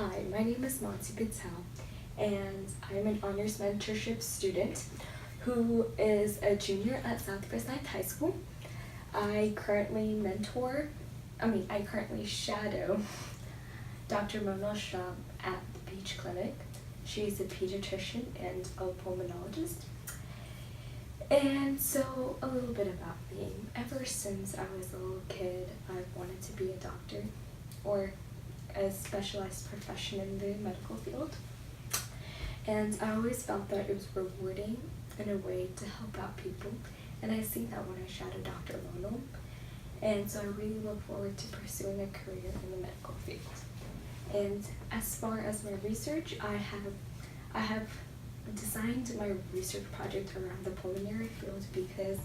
Hi, my name is Monty Patel, and I'm an honors mentorship student who is a junior at South Forsyth High School. I currently shadow Dr. Mona Shah at the Beach Clinic. She's a pediatrician and a pulmonologist. And so a little bit about me. Ever since I was a little kid, I've wanted to be a doctor or a specialized profession in the medical field. And I always felt that it was rewarding in a way to help out people. And I see that when I shadow Dr. Lono. And so I really look forward to pursuing a career in the medical field. And as far as my research, I have designed my research project around the pulmonary field because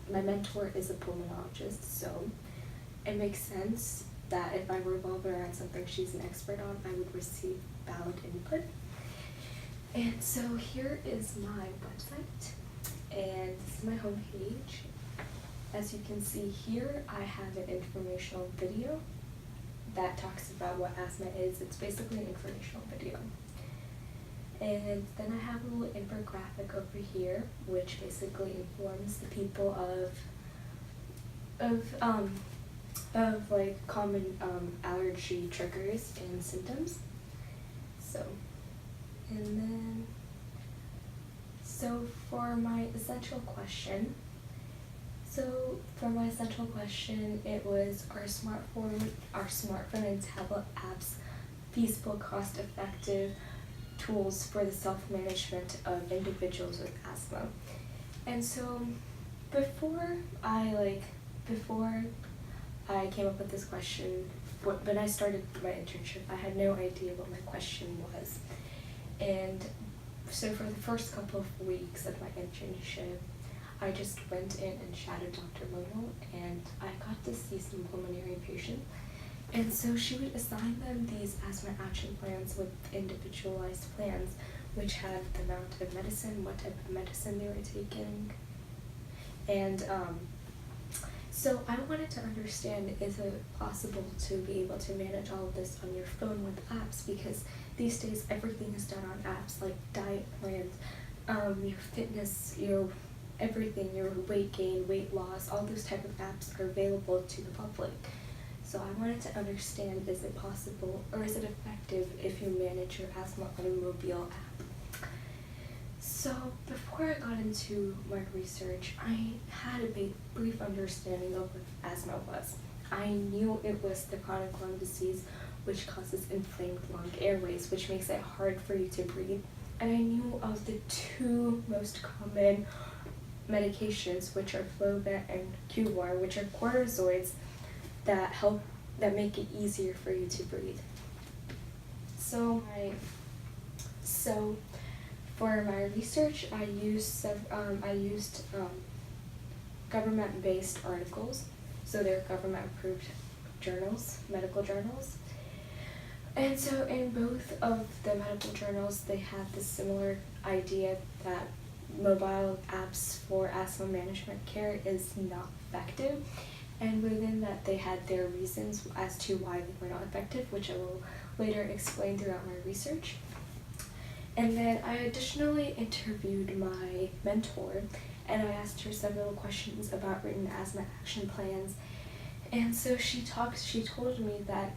my mentor is a pulmonologist, so it makes sense that if I revolve around something she's an expert on, I would receive valid input. And so here is my website, and this is my homepage. As you can see here, I have an informational video that talks about what asthma is. It's basically an informational video. And then I have a little infographic over here, which basically informs the people of like common allergy triggers and symptoms. So for my essential question, it was, are smartphone and tablet apps feasible, cost-effective tools for the self-management of individuals with asthma? And so before I came up with this question, when I started my internship, I had no idea what my question was. And so for the first couple of weeks of my internship, I just went in and shadowed Dr. Lono, and I got to see some pulmonary patients. And so she would assign them these asthma action plans with individualized plans, which had the amount of medicine, what type of medicine they were taking. And so I wanted to understand, is it possible to be able to manage all of this on your phone with apps? Because these days everything is done on apps, like diet plans, your fitness, everything, your weight gain, weight loss, all those type of apps are available to the public. So I wanted to understand, is it possible or is it effective if you manage your asthma on a mobile app? So before I got into my research, I had a brief understanding of what asthma was. I knew it was the chronic lung disease which causes inflamed lung airways, which makes it hard for you to breathe. And I knew of the two most common medications, which are Flovent and Qvar, which are cortisoids that make it easier for you to breathe. So for my research, I used government-based articles, so they're government-approved journals, medical journals. And so in both of the medical journals, they had the similar idea that mobile apps for asthma management care is not effective. And within that, they had their reasons as to why they were not effective, which I will later explain throughout my research. And then I additionally interviewed my mentor, and I asked her several questions about written asthma action plans. And so she told me that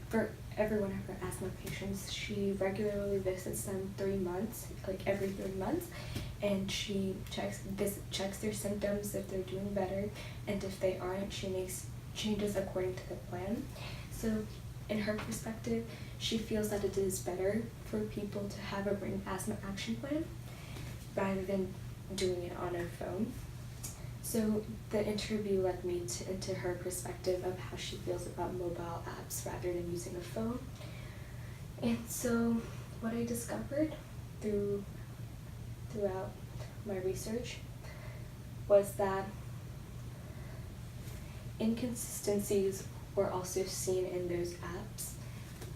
for every one of her asthma patients, she regularly visits them every 3 months, and she checks their symptoms if they're doing better, and if they aren't, she makes changes according to the plan. So in her perspective, she feels that it is better for people to have a written asthma action plan rather than doing it on a phone. So the interview led me into her perspective of how she feels about mobile apps rather than using a phone. And so what I discovered throughout my research was that inconsistencies were also seen in those apps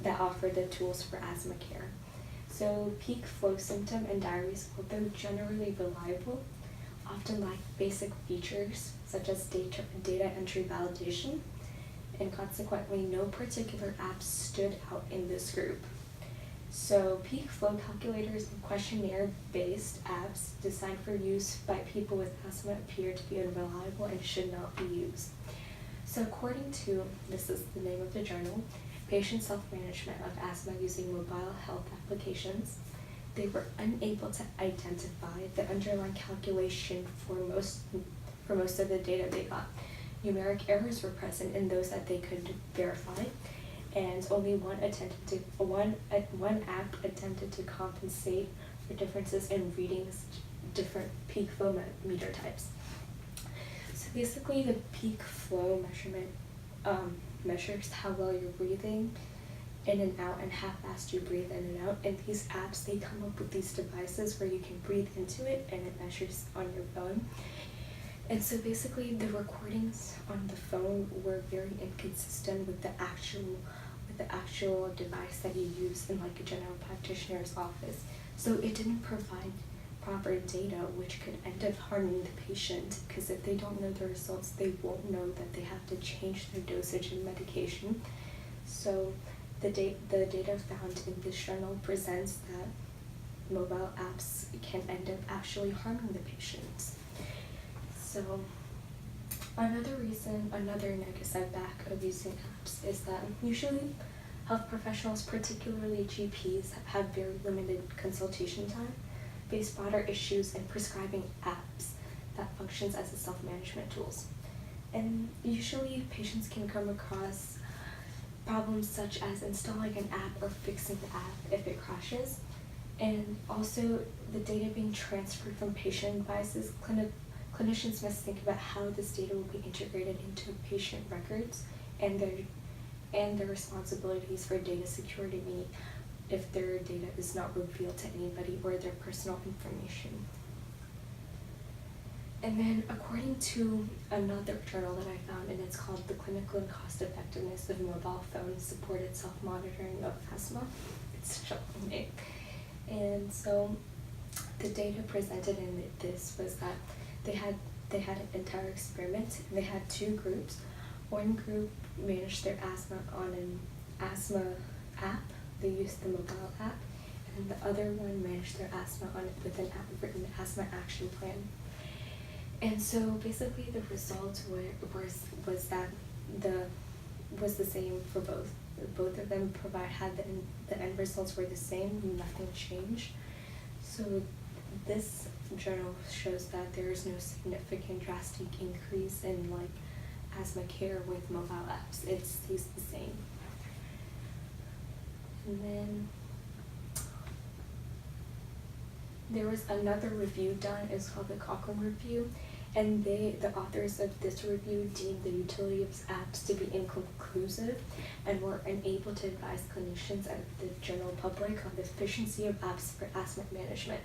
that offer the tools for asthma care. So peak flow symptom and diaries, although generally reliable, often lack basic features such as data entry validation and consequently no particular app stood out in this group. So peak flow calculators and questionnaire-based apps designed for use by people with asthma appear to be unreliable and should not be used. So according to, this is the name of the journal, Patient Self-Management of Asthma Using Mobile Health Applications, they were unable to identify the underlying calculation for most of the data they got. Numeric errors were present in those that they could verify, and only one app attempted to compensate for differences in readings different peak flow meter types. So basically, the peak flow measurement measures how well you're breathing in and out and how fast you breathe in and out. And these apps, they come up with these devices where you can breathe into it and it measures on your phone. And so basically the recordings on the phone were very inconsistent with the actual device that you use in like a general practitioner's office. So it didn't provide proper data, which could end up harming the patient, because if they don't know the results, they won't know that they have to change their dosage and medication. So the data found in this journal presents that mobile apps can end up actually harming the patients. So another negative setback of using apps is that usually health professionals, particularly GPs, have very limited consultation time, face broader issues in prescribing apps that functions as a self-management tools. And usually patients can come across problems such as installing an app or fixing the app if it crashes, and also the data being transferred from patient devices. Clinicians must think about how this data will be integrated into patient records and their responsibilities for data security, meaning if their data is not revealed to anybody or their personal information. And then according to another journal that I found, and it's called The Clinical and Cost Effectiveness of Mobile Phone Supported Self-Monitoring of Asthma. It's such a long name. And so the data presented in this was that they had an entire experiment. They had two groups. One group managed their asthma on an asthma app. They used the mobile app, and then the other one managed their asthma with an written asthma action plan. And so basically the results was the same for both. Both of them had the end results were the same, nothing changed. So this journal shows that there is no significant drastic increase in like asthma care with mobile apps. It stays the same. And then there was another review done. It's called the Cochrane Review, and the authors of this review deemed the utility of apps to be inconclusive and were unable to advise clinicians and the general public on the efficiency of apps for asthma management.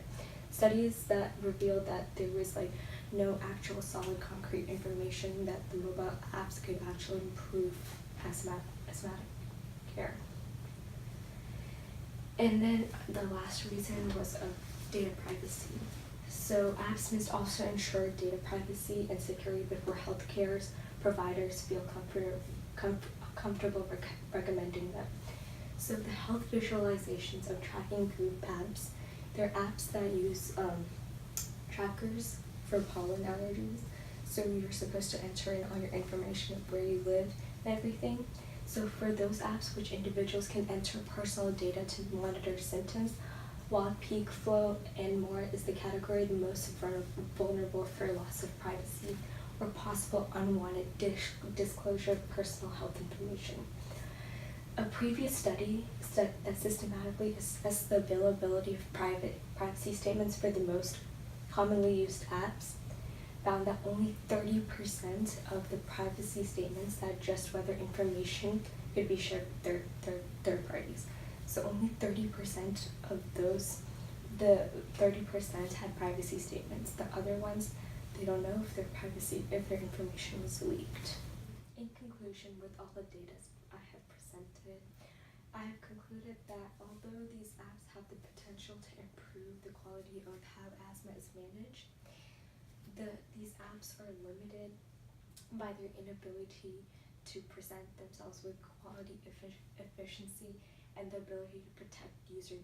Studies that revealed that there was like no actual solid concrete information that the mobile apps could actually improve asthmatic care. And then the last reason was of data privacy. So apps must also ensure data privacy and security before healthcare providers feel comfortable recommending them. So the health visualizations of tracking group apps, they're apps that use trackers for pollen allergies. So you're supposed to enter in all your information of where you live and everything. So for those apps, which individuals can enter personal data to monitor symptoms, while peak flow and more is the category the most vulnerable for loss of privacy or possible unwanted disclosure of personal health information. A previous study that systematically assessed the availability of privacy statements for the most commonly used apps found that only 30% of the privacy statements that addressed whether information could be shared with third parties. So only 30% of those, the 30% had privacy statements. The other ones, they don't know if their information was leaked. In conclusion, with all the data I have presented, I have concluded that although these apps have the potential to improve the quality of how asthma is managed, these apps are limited by their inability to present themselves with quality, efficiency, and the ability to protect user